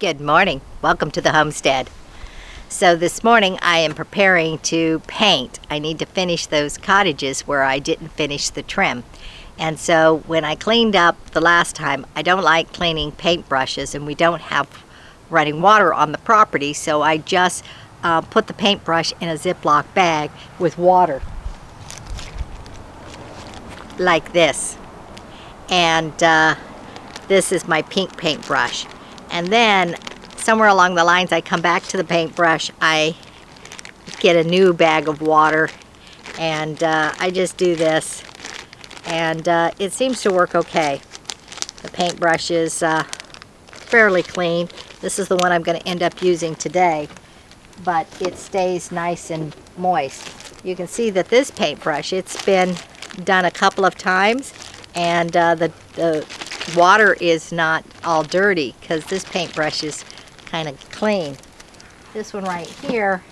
Good morning. Welcome to the homestead. So this morning I am preparing to paint. I need to finish those cottages where I didn't finish the trim. And so when I cleaned up the last time, I don't like cleaning paintbrushes, and we don't have running water on the property, so I just put the paintbrush in a Ziploc bag with water like this. And this is my pink paintbrush. And then somewhere along the lines I come back to the paintbrush, I get a new bag of water, and I just do this, and it seems to work okay. The paintbrush is fairly clean. This is the one I'm going to end up using today, but it stays nice and moist. You can see that this paintbrush, it's been done a couple of times, and the water is not all dirty because this paintbrush is kind of clean. This one right here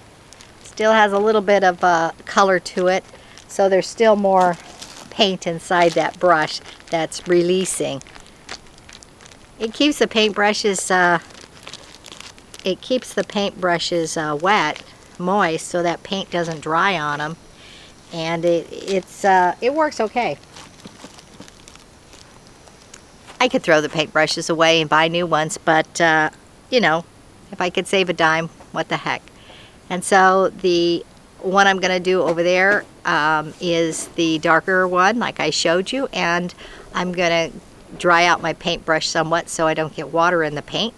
still has a little bit of color to it, so there's still more paint inside that brush that's releasing. It keeps the paintbrushes wet, moist, so that paint doesn't dry on them, and it works okay. I could throw the paintbrushes away and buy new ones, but you know, if I could save a dime, what the heck. And so the one I'm going to do over there is the darker one, like I showed you, and I'm going to dry out my paintbrush somewhat so I don't get water in the paint.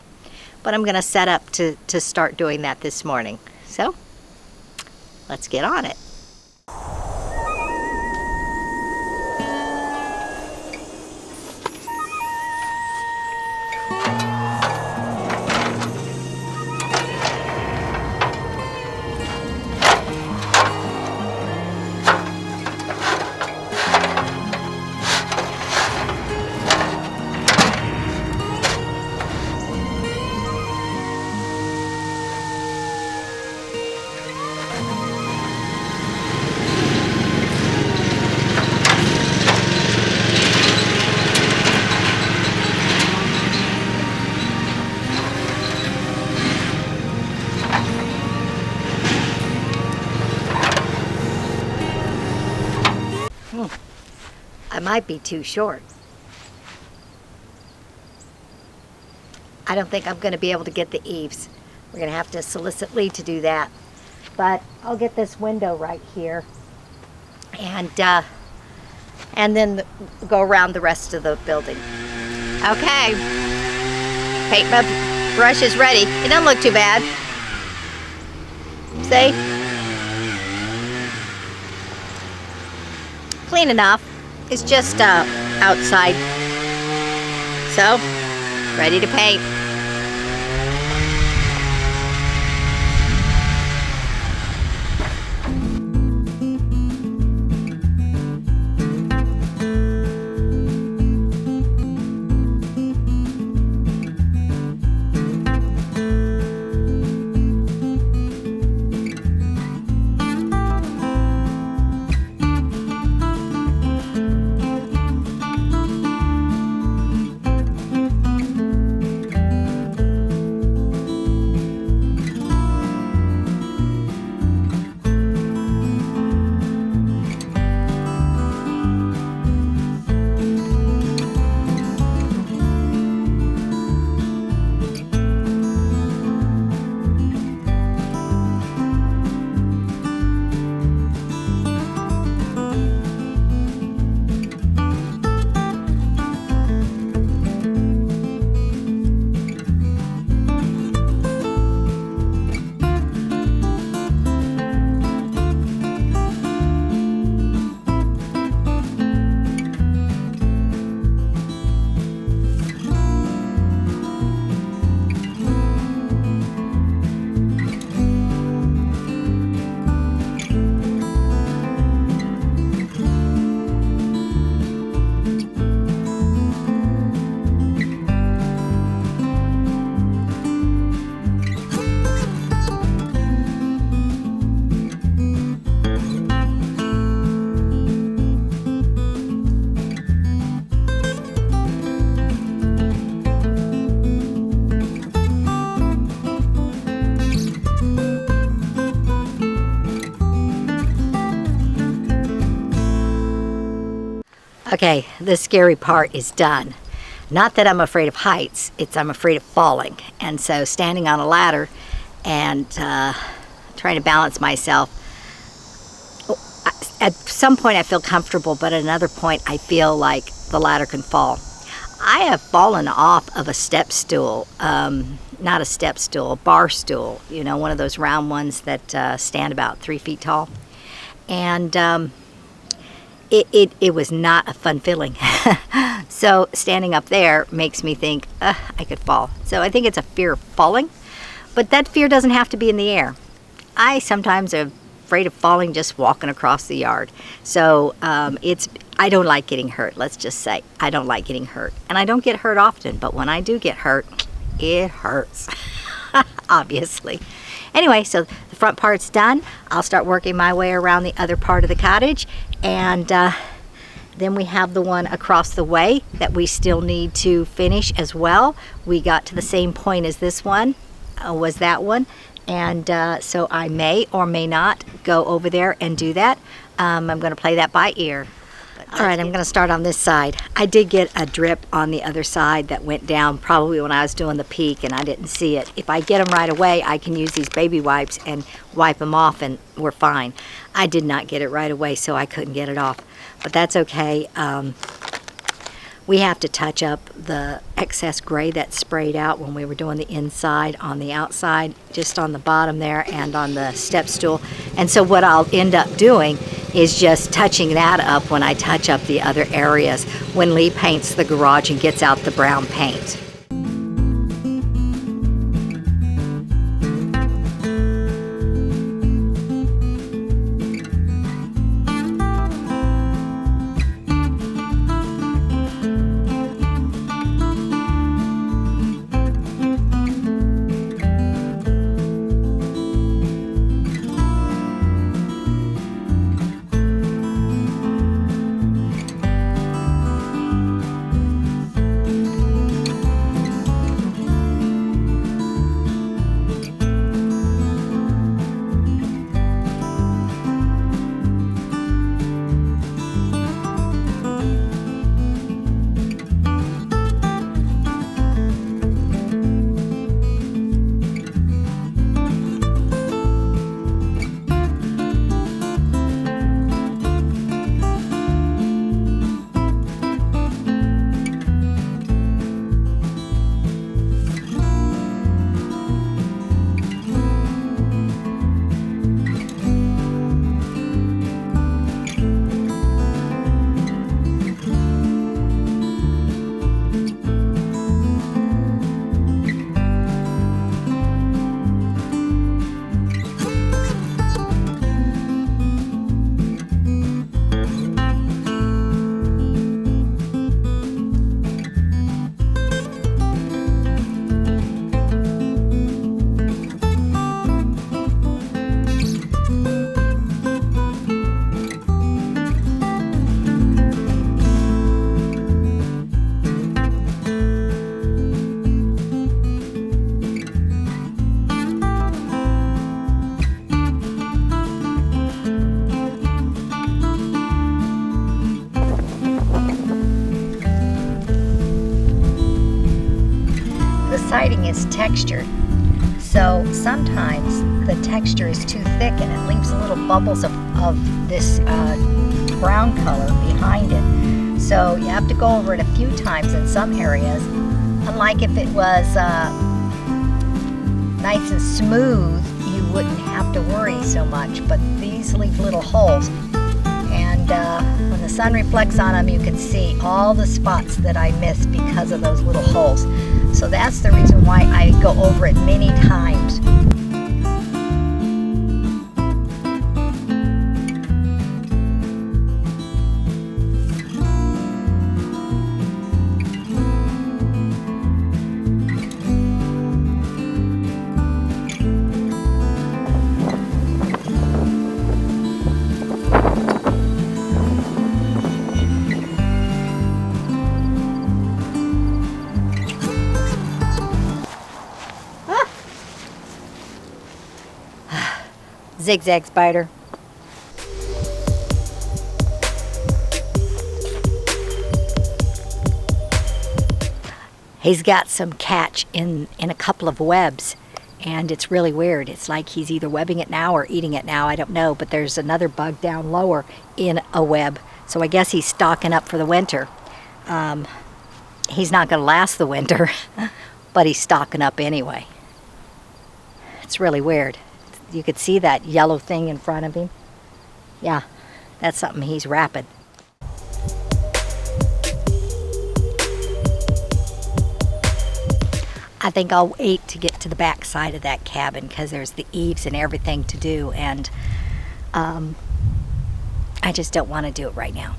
But I'm going to set up to start doing that this morning. So let's get on it. I might be too short. I don't think I'm going to be able to get the eaves. We're going to have to solicit Lee to do that. But I'll get this window right here, and then go around the rest of the building. Okay, paint brush is ready. It doesn't look too bad. See? Clean enough. It's just outside. So, ready to paint. Okay, the scary part is done. Not that I'm afraid of heights, it's I'm afraid of falling. And so standing on a ladder and trying to balance myself, at some point I feel comfortable, but at another point I feel like the ladder can fall. I have fallen off of a step stool, not a step stool, a bar stool, you know, one of those round ones that stand about 3 feet tall. And it was not a fun feeling. So standing up there makes me think, I could fall. So I think it's a fear of falling, but that fear doesn't have to be in the air. I sometimes am afraid of falling just walking across the yard. So I don't like getting hurt, let's just say. I don't like getting hurt. And I don't get hurt often, but when I do get hurt, it hurts, obviously. Anyway, so the front part's done. I'll start working my way around the other part of the cottage, and then we have the one across the way that we still need to finish as well. We got to the same point as this one, was that one, and so I may or may not go over there and do that. I'm going to play that by ear. All right, I'm going to start on this side. I did get a drip on the other side that went down probably when I was doing the peak, and I didn't see it. If I get them right away, I can use these baby wipes and wipe them off, and we're fine. I did not get it right away, so I couldn't get it off. But that's okay. We have to touch up the excess gray that sprayed out when we were doing the inside on the outside, just on the bottom there and on the step stool. And so what I'll end up doing is just touching that up when I touch up the other areas when Lee paints the garage and gets out the brown paint. Siding is textured, so sometimes the texture is too thick and it leaves little bubbles of this brown color behind it. So you have to go over it a few times in some areas. Unlike if it was nice and smooth, you wouldn't have to worry so much, but these leave little holes. And when the sun reflects on them, you can see all the spots that I missed because of those little holes. So that's the reason why I go over it many times. Zigzag spider. he's got some catch in a couple of webs, and it's really weird. It's like he's either webbing it now or eating it now, I don't know, but there's another bug down lower in a web, so I guess he's stocking up for the winter. He's not going to last the winter, but he's stocking up anyway. It's really weird. You could see that yellow thing in front of him. Yeah, that's something he's wrapping. I think I'll wait to get to the back side of that cabin because there's the eaves and everything to do, and I just don't want to do it right now.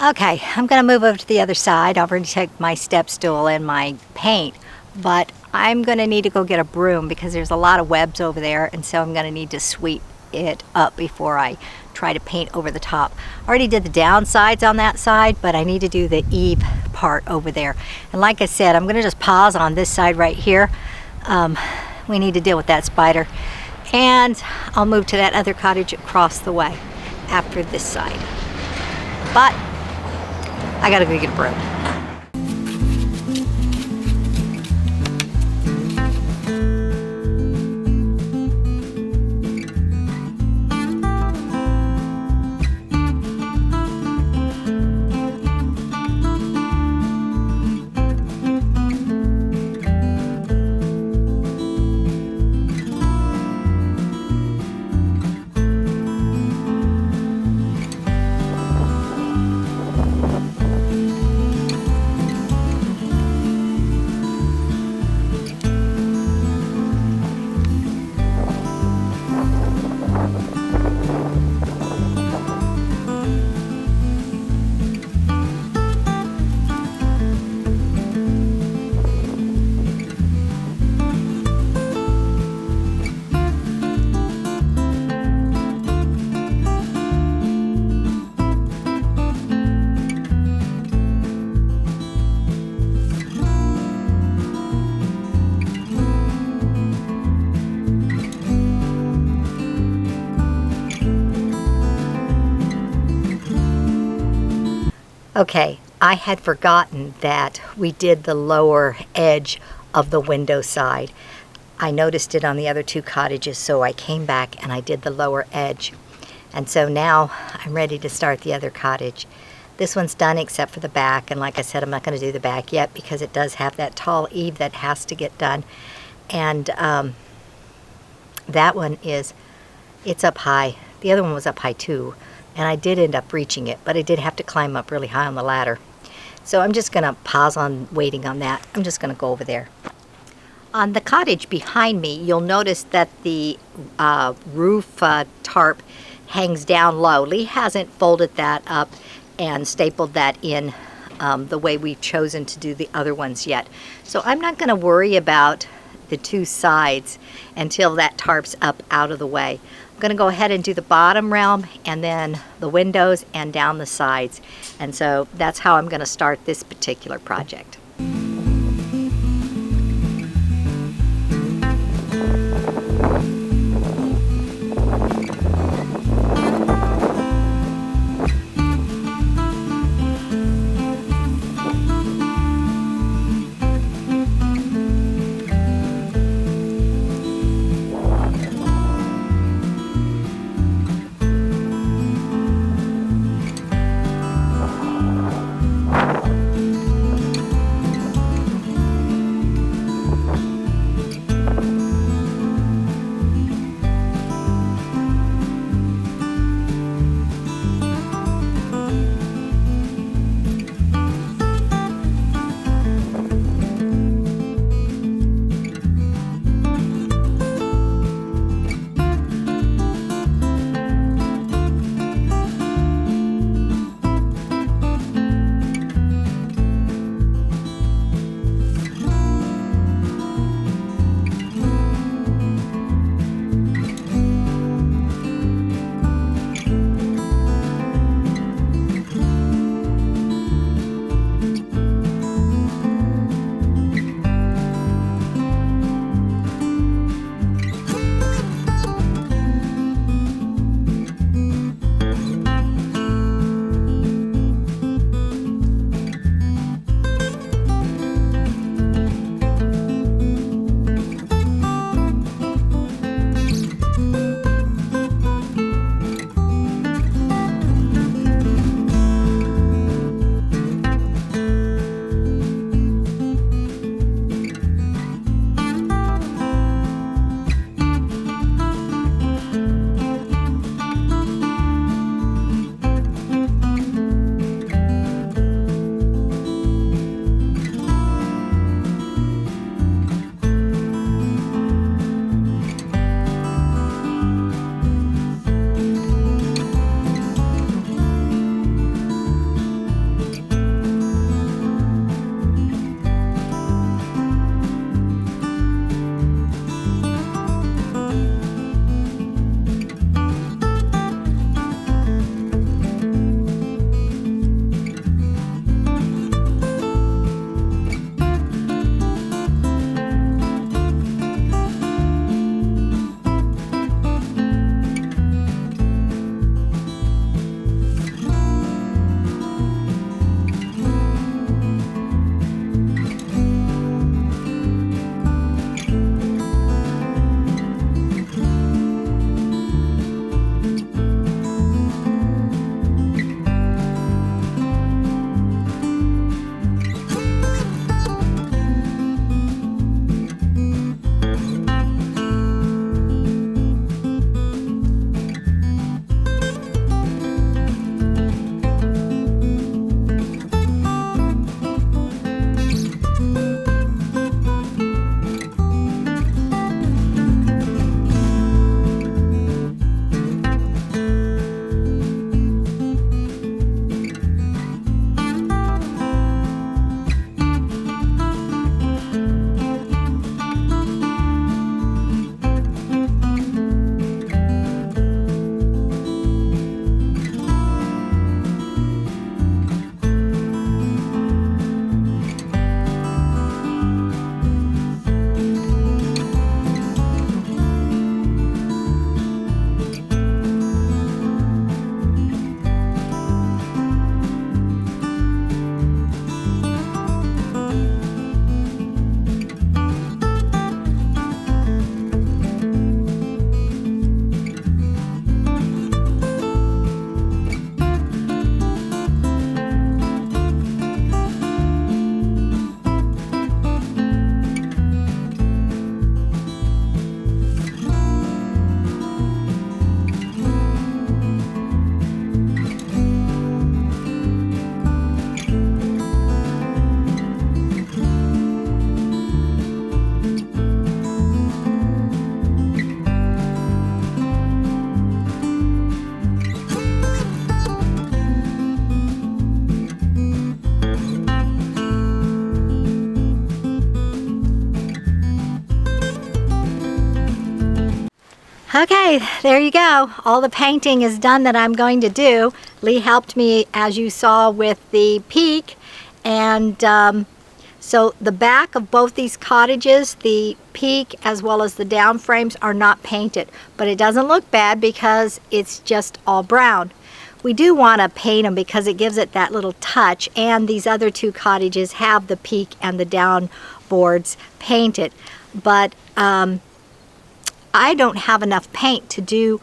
Okay, I'm going to move over to the other side. I've already taken my step stool and my paint, but I'm going to need to go get a broom because there's a lot of webs over there, and so I'm going to need to sweep it up before I try to paint over the top. I already did the downsides on that side, but I need to do the eave part over there. And like I said, I'm going to just pause on this side right here. We need to deal with that spider. And I'll move to that other cottage across the way after this side. But I gotta go get a broom. Okay, I had forgotten that we did the lower edge of the window side. I noticed it on the other two cottages, so I came back and I did the lower edge. And so now I'm ready to start the other cottage. This one's done except for the back, and like I said, I'm not going to do the back yet because it does have that tall eave that has to get done. And that one it's up high. The other one was up high too. And I did end up reaching it, but I did have to climb up really high on the ladder. So I'm just going to pause on waiting on that. I'm just going to go over there. On the cottage behind me, you'll notice that the roof tarp hangs down low. Lee hasn't folded that up and stapled that in the way we've chosen to do the other ones yet. So I'm not going to worry about the two sides until that tarp's up out of the way. I'm going to go ahead and do the bottom realm and then the windows and down the sides. And so that's how I'm going to start this particular project. Okay, there you go. All the painting is done that I'm going to do. Lee helped me, as you saw, with the peak. And so the back of both these cottages, the peak as well as the down frames, are not painted. But it doesn't look bad because it's just all brown. We do want to paint them because it gives it that little touch. And these other two cottages have the peak and the down boards painted. But I don't have enough paint to do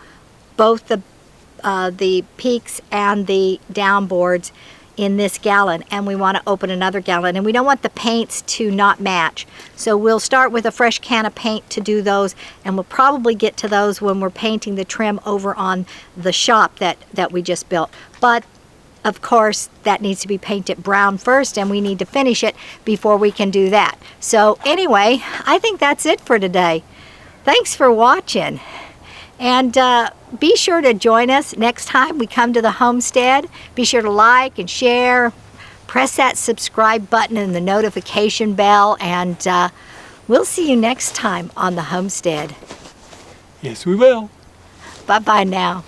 both the peaks and the down boards in this gallon, and we want to open another gallon, and we don't want the paints to not match. So we'll start with a fresh can of paint to do those, and we'll probably get to those when we're painting the trim over on the shop that we just built. But of course, that needs to be painted brown first, and we need to finish it before we can do that. So anyway, I think that's it for today. Thanks for watching, and be sure to join us next time we come to the homestead. Be sure to like and share, press that subscribe button and the notification bell, and we'll see you next time on the homestead. Yes, we will. Bye-bye now.